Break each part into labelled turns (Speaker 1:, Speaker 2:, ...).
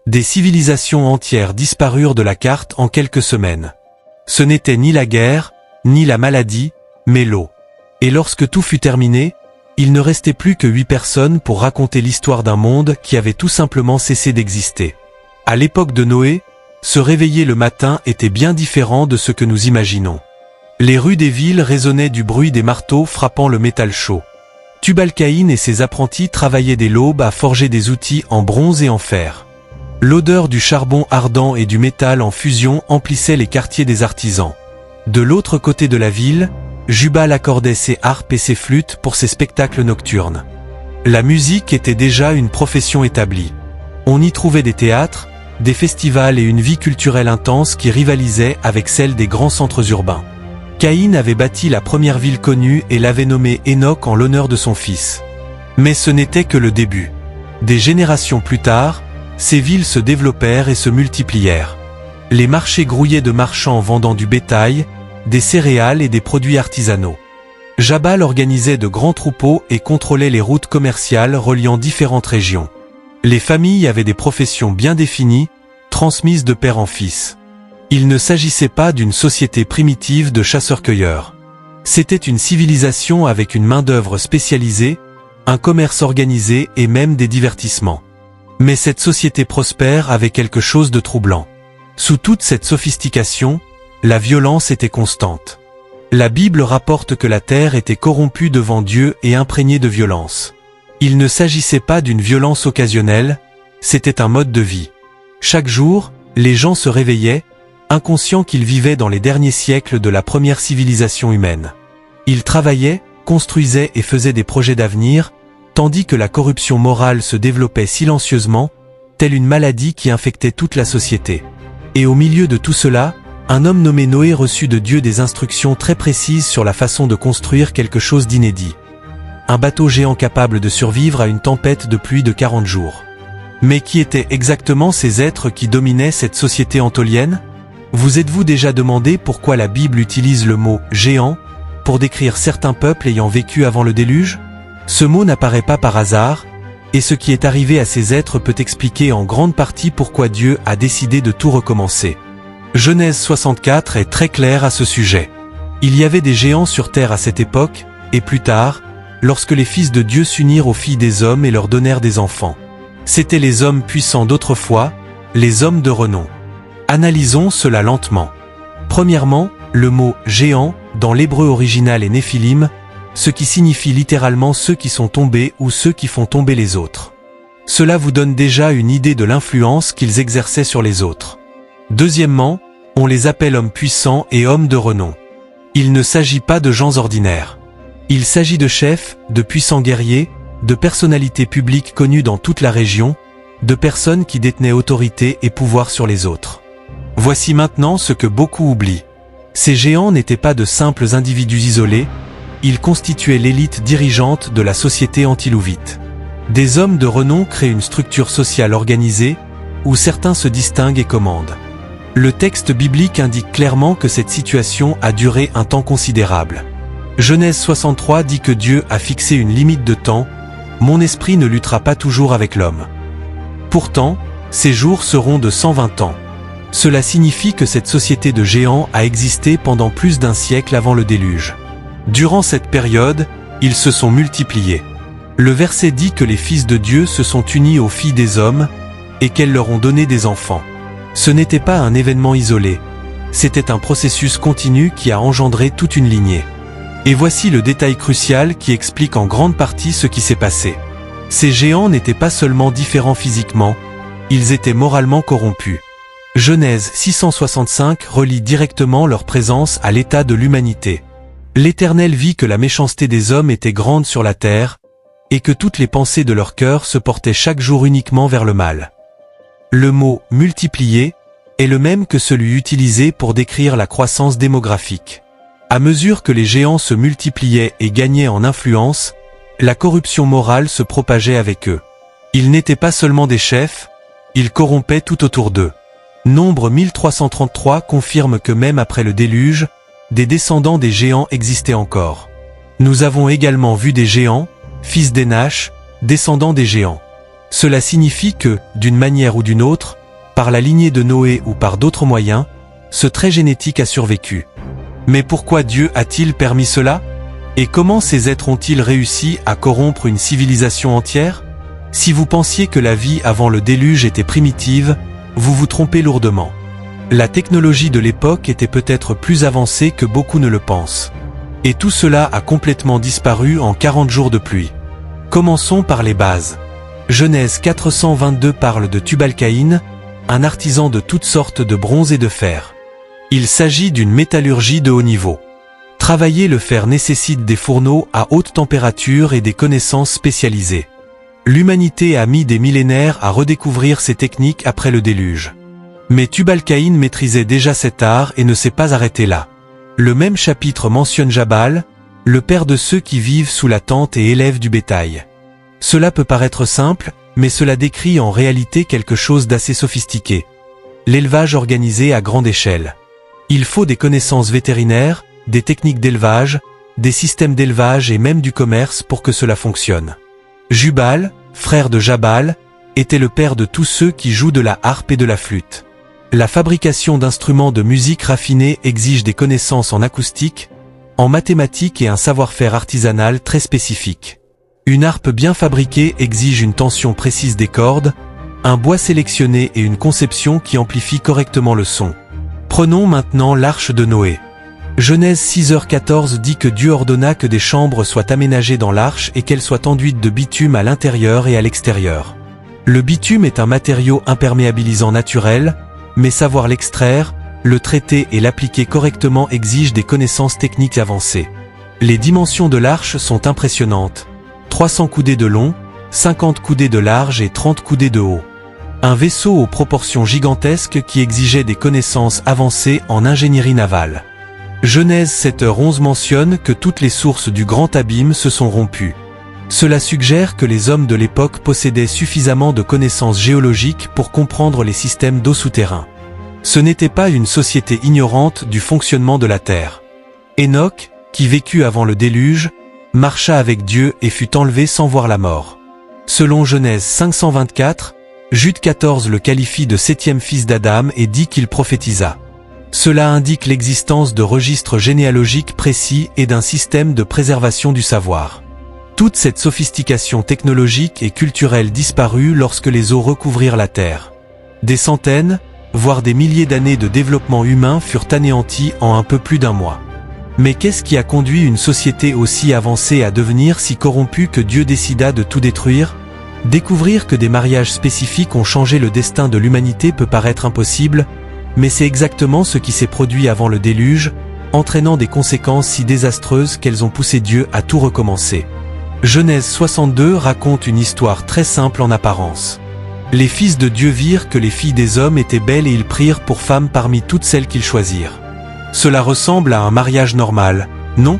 Speaker 1: Des civilisations entières disparurent de la carte en quelques semaines. Ce n'était ni la guerre, ni la maladie, mais l'eau. Et lorsque tout fut terminé, il ne restait plus que 8 personnes pour raconter l'histoire d'un monde qui avait tout simplement cessé d'exister. À l'époque de Noé, se réveiller le matin était bien différent de ce que nous imaginons. Les rues des villes résonnaient du bruit des marteaux frappant le métal chaud. Tubal-Caïn et ses apprentis travaillaient dès l'aube à forger des outils en bronze et en fer. L'odeur du charbon ardent et du métal en fusion emplissait les quartiers des artisans. De l'autre côté de la ville, Jubal accordait ses harpes et ses flûtes pour ses spectacles nocturnes. La musique était déjà une profession établie. On y trouvait des théâtres, des festivals et une vie culturelle intense qui rivalisait avec celle des grands centres urbains. Caïn avait bâti la première ville connue et l'avait nommée Enoch en l'honneur de son fils. Mais ce n'était que le début. Des générations plus tard, ces villes se développèrent et se multiplièrent. Les marchés grouillaient de marchands vendant du bétail, des céréales et des produits artisanaux. Jabal organisait de grands troupeaux et contrôlait les routes commerciales reliant différentes régions. Les familles avaient des professions bien définies, transmises de père en fils. Il ne s'agissait pas d'une société primitive de chasseurs-cueilleurs. C'était une civilisation avec une main-d'œuvre spécialisée, un commerce organisé et même des divertissements. Mais cette société prospère avait quelque chose de troublant. Sous toute cette sophistication, la violence était constante. La Bible rapporte que la terre était corrompue devant Dieu et imprégnée de violence. Il ne s'agissait pas d'une violence occasionnelle, c'était un mode de vie. Chaque jour, les gens se réveillaient, inconscients qu'ils vivaient dans les derniers siècles de la première civilisation humaine. Ils travaillaient, construisaient et faisaient des projets d'avenir, tandis que la corruption morale se développait silencieusement, telle une maladie qui infectait toute la société. Et au milieu de tout cela, un homme nommé Noé reçut de Dieu des instructions très précises sur la façon de construire quelque chose d'inédit. Un bateau géant capable de survivre à une tempête de pluie de 40 jours. Mais qui étaient exactement ces êtres qui dominaient cette société antolienne ? Vous êtes-vous déjà demandé pourquoi la Bible utilise le mot « géant » pour décrire certains peuples ayant vécu avant le déluge ? Ce mot n'apparaît pas par hasard, et ce qui est arrivé à ces êtres peut expliquer en grande partie pourquoi Dieu a décidé de tout recommencer. Genèse 64 est très clair à ce sujet. Il y avait des géants sur terre à cette époque, et plus tard, lorsque les fils de Dieu s'unirent aux filles des hommes et leur donnèrent des enfants. C'étaient les hommes puissants d'autrefois, les hommes de renom. Analysons cela lentement. Premièrement, le mot « géant » dans l'hébreu original est Néphilim, ce qui signifie littéralement ceux qui sont tombés ou ceux qui font tomber les autres. Cela vous donne déjà une idée de l'influence qu'ils exerçaient sur les autres. Deuxièmement, on les appelle hommes puissants et hommes de renom. Il ne s'agit pas de gens ordinaires. Il s'agit de chefs, de puissants guerriers, de personnalités publiques connues dans toute la région, de personnes qui détenaient autorité et pouvoir sur les autres. Voici maintenant ce que beaucoup oublient. Ces géants n'étaient pas de simples individus isolés, ils constituaient l'élite dirigeante de la société antilouvite. Des hommes de renom créent une structure sociale organisée, où certains se distinguent et commandent. Le texte biblique indique clairement que cette situation a duré un temps considérable. Genèse 63 dit que Dieu a fixé une limite de temps, « Mon esprit ne luttera pas toujours avec l'homme ». Pourtant, ces jours seront de 120 ans. Cela signifie que cette société de géants a existé pendant plus d'un siècle avant le déluge. Durant cette période, ils se sont multipliés. Le verset dit que les fils de Dieu se sont unis aux filles des hommes, et qu'elles leur ont donné des enfants. Ce n'était pas un événement isolé. C'était un processus continu qui a engendré toute une lignée. Et voici le détail crucial qui explique en grande partie ce qui s'est passé. Ces géants n'étaient pas seulement différents physiquement, ils étaient moralement corrompus. Genèse 665 relie directement leur présence à l'état de l'humanité. L'Éternel vit que la méchanceté des hommes était grande sur la terre, et que toutes les pensées de leur cœur se portaient chaque jour uniquement vers le mal. Le mot « multiplier » est le même que celui utilisé pour décrire la croissance démographique. À mesure que les géants se multipliaient et gagnaient en influence, la corruption morale se propageait avec eux. Ils n'étaient pas seulement des chefs, ils corrompaient tout autour d'eux. Nombre 1333 confirme que même après le déluge, des descendants des géants existaient encore. Nous avons également vu des géants, fils d'Énash, descendants des géants. Cela signifie que, d'une manière ou d'une autre, par la lignée de Noé ou par d'autres moyens, ce trait génétique a survécu. Mais pourquoi Dieu a-t-il permis cela? Et comment ces êtres ont-ils réussi à corrompre une civilisation entière? Si vous pensiez que la vie avant le déluge était primitive, vous vous trompez lourdement. La technologie de l'époque était peut-être plus avancée que beaucoup ne le pensent. Et tout cela a complètement disparu en 40 jours de pluie. Commençons par les bases. Genèse 422 parle de Tubal-Caïn, un artisan de toutes sortes de bronze et de fer. Il s'agit d'une métallurgie de haut niveau. Travailler le fer nécessite des fourneaux à haute température et des connaissances spécialisées. L'humanité a mis des millénaires à redécouvrir ces techniques après le déluge. Mais Tubal-Caïn maîtrisait déjà cet art et ne s'est pas arrêté là. Le même chapitre mentionne Jabal, le père de ceux qui vivent sous la tente et élèvent du bétail. Cela peut paraître simple, mais cela décrit en réalité quelque chose d'assez sophistiqué. L'élevage organisé à grande échelle. Il faut des connaissances vétérinaires, des techniques d'élevage, des systèmes d'élevage et même du commerce pour que cela fonctionne. Jubal, frère de Jabal, était le père de tous ceux qui jouent de la harpe et de la flûte. La fabrication d'instruments de musique raffinés exige des connaissances en acoustique, en mathématiques et un savoir-faire artisanal très spécifique. Une harpe bien fabriquée exige une tension précise des cordes, un bois sélectionné et une conception qui amplifie correctement le son. Prenons maintenant l'arche de Noé. Genèse 6h14 dit que Dieu ordonna que des chambres soient aménagées dans l'arche et qu'elles soient enduites de bitume à l'intérieur et à l'extérieur. Le bitume est un matériau imperméabilisant naturel, mais savoir l'extraire, le traiter et l'appliquer correctement exige des connaissances techniques avancées. Les dimensions de l'arche sont impressionnantes. 300 coudées de long, 50 coudées de large et 30 coudées de haut. Un vaisseau aux proportions gigantesques qui exigeait des connaissances avancées en ingénierie navale. Genèse 7h11 mentionne que toutes les sources du grand abîme se sont rompues. Cela suggère que les hommes de l'époque possédaient suffisamment de connaissances géologiques pour comprendre les systèmes d'eau souterrains. Ce n'était pas une société ignorante du fonctionnement de la Terre. Enoch, qui vécut avant le déluge, marcha avec Dieu et fut enlevé sans voir la mort. Selon Genèse 524, Jude 14 le qualifie de septième fils d'Adam et dit qu'il prophétisa. Cela indique l'existence de registres généalogiques précis et d'un système de préservation du savoir. Toute cette sophistication technologique et culturelle disparut lorsque les eaux recouvrirent la Terre. Des centaines, voire des milliers d'années de développement humain furent anéantis en un peu plus d'un mois. Mais qu'est-ce qui a conduit une société aussi avancée à devenir si corrompue que Dieu décida de tout détruire? Découvrir que des mariages spécifiques ont changé le destin de l'humanité peut paraître impossible, mais c'est exactement ce qui s'est produit avant le déluge, entraînant des conséquences si désastreuses qu'elles ont poussé Dieu à tout recommencer. Genèse 62 raconte une histoire très simple en apparence. Les fils de Dieu virent que les filles des hommes étaient belles et ils prirent pour femmes parmi toutes celles qu'ils choisirent. Cela ressemble à un mariage normal, non?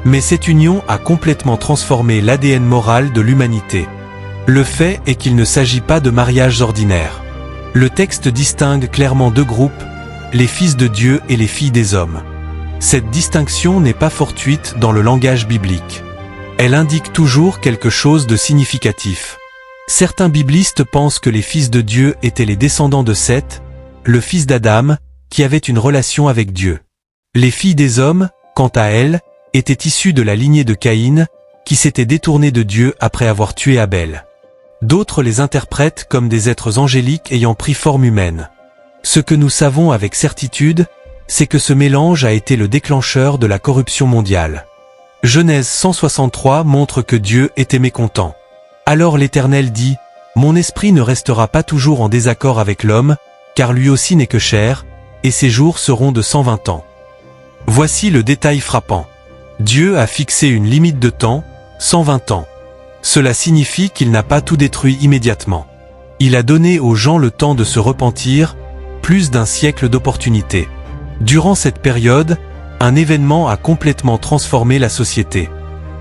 Speaker 1: Mais cette union a complètement transformé l'ADN moral de l'humanité. Le fait est qu'il ne s'agit pas de mariages ordinaires. Le texte distingue clairement deux groupes, les fils de Dieu et les filles des hommes. Cette distinction n'est pas fortuite dans le langage biblique. Elle indique toujours quelque chose de significatif. Certains biblistes pensent que les fils de Dieu étaient les descendants de Seth, le fils d'Adam, qui avait une relation avec Dieu. Les filles des hommes, quant à elles, étaient issues de la lignée de Caïn, qui s'était détourné de Dieu après avoir tué Abel. D'autres les interprètent comme des êtres angéliques ayant pris forme humaine. Ce que nous savons avec certitude, c'est que ce mélange a été le déclencheur de la corruption mondiale. Genèse 163 montre que Dieu était mécontent. Alors l'Éternel dit, « Mon esprit ne restera pas toujours en désaccord avec l'homme, car lui aussi n'est que chair, et ses jours seront de 120 ans. » Voici le détail frappant. Dieu a fixé une limite de temps, 120 ans. Cela signifie qu'il n'a pas tout détruit immédiatement. Il a donné aux gens le temps de se repentir, plus d'un siècle d'opportunité. Durant cette période, un événement a complètement transformé la société.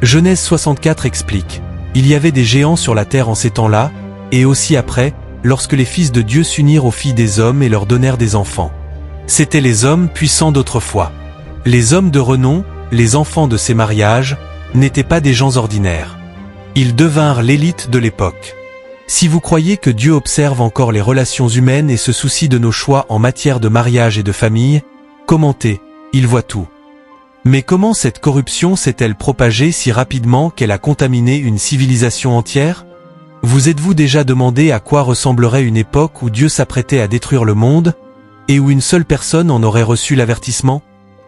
Speaker 1: Genèse 64 explique. Il y avait des géants sur la terre en ces temps-là, et aussi après, lorsque les fils de Dieu s'unirent aux filles des hommes et leur donnèrent des enfants. C'étaient les hommes puissants d'autrefois. Les hommes de renom, les enfants de ces mariages, n'étaient pas des gens ordinaires. Ils devinrent l'élite de l'époque. Si vous croyez que Dieu observe encore les relations humaines et se soucie de nos choix en matière de mariage et de famille, commentez, il voit tout. Mais comment cette corruption s'est-elle propagée si rapidement qu'elle a contaminé une civilisation entière? Vous êtes-vous déjà demandé à quoi ressemblerait une époque où Dieu s'apprêtait à détruire le monde, et où une seule personne en aurait reçu l'avertissement?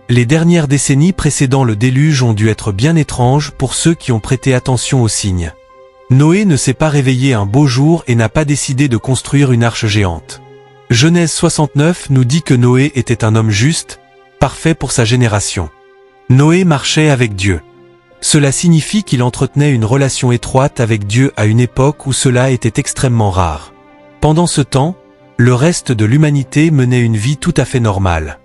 Speaker 1: Les dernières décennies précédant le déluge ont dû être bien étranges pour ceux qui ont prêté attention aux signes. Noé ne s'est pas réveillé un beau jour et n'a pas décidé de construire une arche géante. Genèse 69 nous dit que Noé était un homme juste, parfait pour sa génération. Noé marchait avec Dieu. Cela signifie qu'il entretenait une relation étroite avec Dieu à une époque où cela était extrêmement rare. Pendant ce temps, le reste de l'humanité menait une vie tout à fait normale.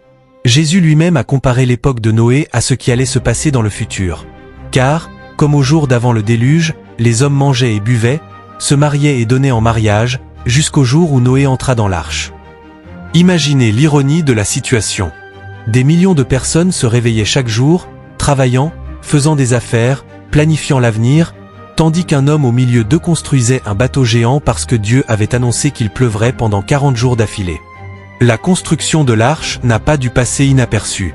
Speaker 1: Jésus lui-même a comparé l'époque de Noé à ce qui allait se passer dans le futur. Car, comme au jour d'avant le déluge, les hommes mangeaient et buvaient, se mariaient et donnaient en mariage, jusqu'au jour où Noé entra dans l'arche. Imaginez l'ironie de la situation. Des millions de personnes se réveillaient chaque jour, travaillant, faisant des affaires, planifiant l'avenir, tandis qu'un homme au milieu d'eux construisait un bateau géant parce que Dieu avait annoncé qu'il pleuvrait pendant 40 jours d'affilée. La construction de l'arche n'a pas dû passer inaperçue.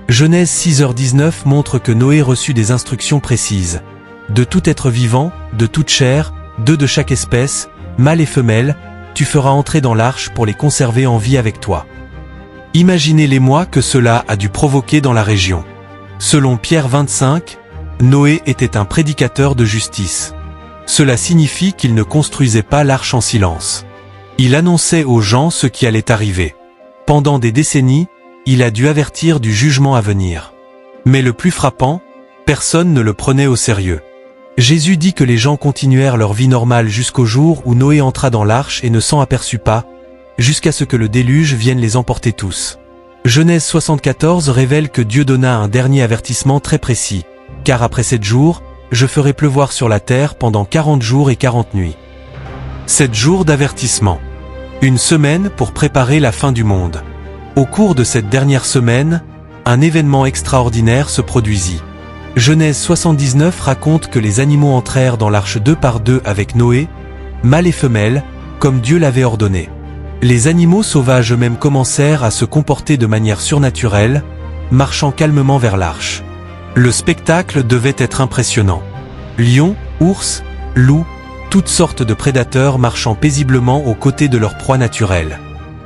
Speaker 1: Genèse 6h19 montre que Noé reçut des instructions précises. De tout être vivant, de toute chair, 2 de chaque espèce, mâle et femelle, tu feras entrer dans l'arche pour les conserver en vie avec toi. Imaginez l'émoi que cela a dû provoquer dans la région. Selon Pierre 25, Noé était un prédicateur de justice. Cela signifie qu'il ne construisait pas l'arche en silence. Il annonçait aux gens ce qui allait arriver. Pendant des décennies, il a dû avertir du jugement à venir. Mais le plus frappant, personne ne le prenait au sérieux. Jésus dit que les gens continuèrent leur vie normale jusqu'au jour où Noé entra dans l'arche et ne s'en aperçut pas, jusqu'à ce que le déluge vienne les emporter tous. Genèse 74 révèle que Dieu donna un dernier avertissement très précis, car après 7 jours, je ferai pleuvoir sur la terre pendant 40 jours et 40 nuits. 7 jours d'avertissement. Une semaine pour préparer la fin du monde. Au cours de cette dernière semaine, un événement extraordinaire se produisit. Genèse 79 raconte que les animaux entrèrent dans l'arche 2 par 2 avec Noé, mâles et femelles, comme Dieu l'avait ordonné. Les animaux sauvages eux-mêmes commencèrent à se comporter de manière surnaturelle, marchant calmement vers l'arche. Le spectacle devait être impressionnant. Lions, ours, loups, toutes sortes de prédateurs marchant paisiblement aux côtés de leur proie naturelle.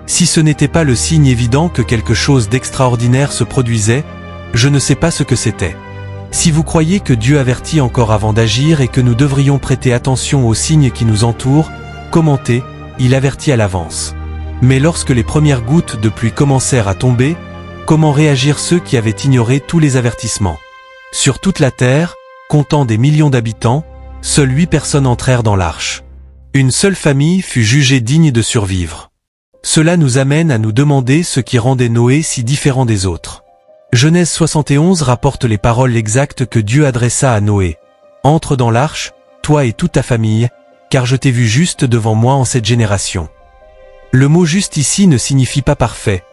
Speaker 1: Si ce n'était pas le signe évident que quelque chose d'extraordinaire se produisait, je ne sais pas ce que c'était. Si vous croyez que Dieu avertit encore avant d'agir et que nous devrions prêter attention aux signes qui nous entourent, commentez, il avertit à l'avance. Mais lorsque les premières gouttes de pluie commencèrent à tomber, comment réagirent ceux qui avaient ignoré tous les avertissements? Sur toute la terre, comptant des millions d'habitants, seules 8 personnes entrèrent dans l'arche. Une seule famille fut jugée digne de survivre. Cela nous amène à nous demander ce qui rendait Noé si différent des autres. Genèse 71 rapporte les paroles exactes que Dieu adressa à Noé. « Entre dans l'arche, toi et toute ta famille, car je t'ai vu juste devant moi en cette génération. » Le mot « juste » ici ne signifie pas parfait.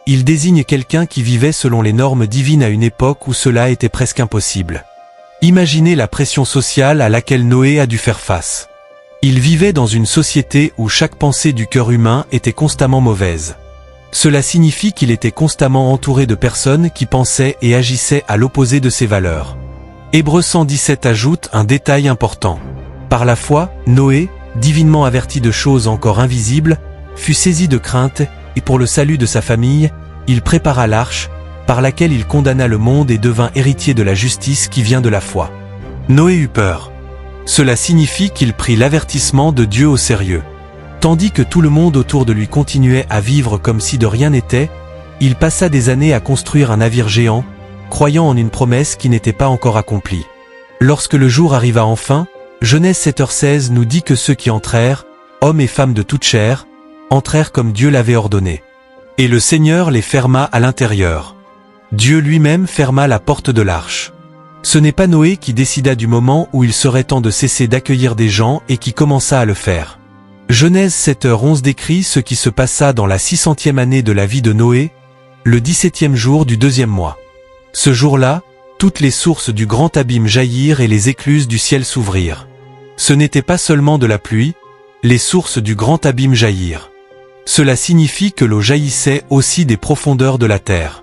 Speaker 1: Il désigne quelqu'un qui vivait selon les normes divines à une époque où cela était presque impossible. Imaginez la pression sociale à laquelle Noé a dû faire face. Il vivait dans une société où chaque pensée du cœur humain était constamment mauvaise. Cela signifie qu'il était constamment entouré de personnes qui pensaient et agissaient à l'opposé de ses valeurs. Hébreux 117 ajoute un détail important. Par la foi, Noé, divinement averti de choses encore invisibles, fut saisi de crainte, et pour le salut de sa famille, il prépara l'arche, par laquelle il condamna le monde et devint héritier de la justice qui vient de la foi. Noé eut peur. Cela signifie qu'il prit l'avertissement de Dieu au sérieux. Tandis que tout le monde autour de lui continuait à vivre comme si de rien n'était, il passa des années à construire un navire géant, croyant en une promesse qui n'était pas encore accomplie. Lorsque le jour arriva enfin, Genèse 7h16 nous dit que ceux qui entrèrent, hommes et femmes de toute chair, entrèrent comme Dieu l'avait ordonné. Et le Seigneur les ferma à l'intérieur. Dieu lui-même ferma la porte de l'arche. Ce n'est pas Noé qui décida du moment où il serait temps de cesser d'accueillir des gens et qui commença à le faire. Genèse 7h11 décrit ce qui se passa dans la 600e année de la vie de Noé, le 17e jour du 2e mois. Ce jour-là, toutes les sources du grand abîme jaillirent et les écluses du ciel s'ouvrirent. Ce n'était pas seulement de la pluie, les sources du grand abîme jaillirent. Cela signifie que l'eau jaillissait aussi des profondeurs de la terre.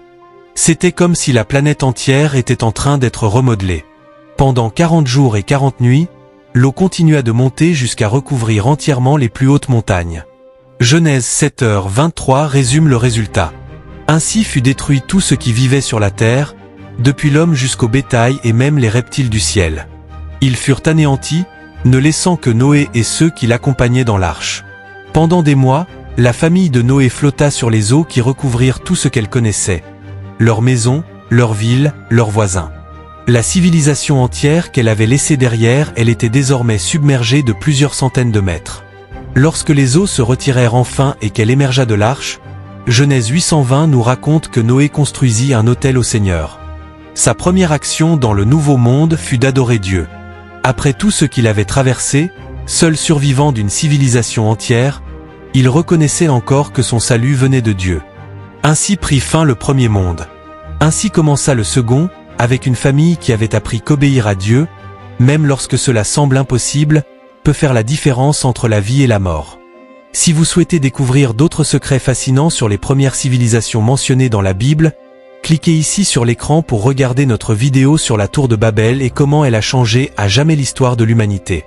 Speaker 1: C'était comme si la planète entière était en train d'être remodelée. Pendant 40 jours et 40 nuits, l'eau continua de monter jusqu'à recouvrir entièrement les plus hautes montagnes. Genèse 7h23 résume le résultat. Ainsi fut détruit tout ce qui vivait sur la terre, depuis l'homme jusqu'au bétail et même les reptiles du ciel. Ils furent anéantis, ne laissant que Noé et ceux qui l'accompagnaient dans l'arche. Pendant des mois, la famille de Noé flotta sur les eaux qui recouvrirent tout ce qu'elle connaissait. Leurs maisons, leurs villes, leurs voisins. La civilisation entière qu'elle avait laissée derrière, elle était désormais submergée de plusieurs centaines de mètres. Lorsque les eaux se retirèrent enfin et qu'elle émergea de l'arche, Genèse 820 nous raconte que Noé construisit un autel au Seigneur. Sa première action dans le Nouveau Monde fut d'adorer Dieu. Après tout ce qu'il avait traversé, seul survivant d'une civilisation entière, il reconnaissait encore que son salut venait de Dieu. Ainsi prit fin le premier monde. Ainsi commença le second, avec une famille qui avait appris qu'obéir à Dieu, même lorsque cela semble impossible, peut faire la différence entre la vie et la mort. Si vous souhaitez découvrir d'autres secrets fascinants sur les premières civilisations mentionnées dans la Bible, cliquez ici sur l'écran pour regarder notre vidéo sur la tour de Babel et comment elle a changé à jamais l'histoire de l'humanité.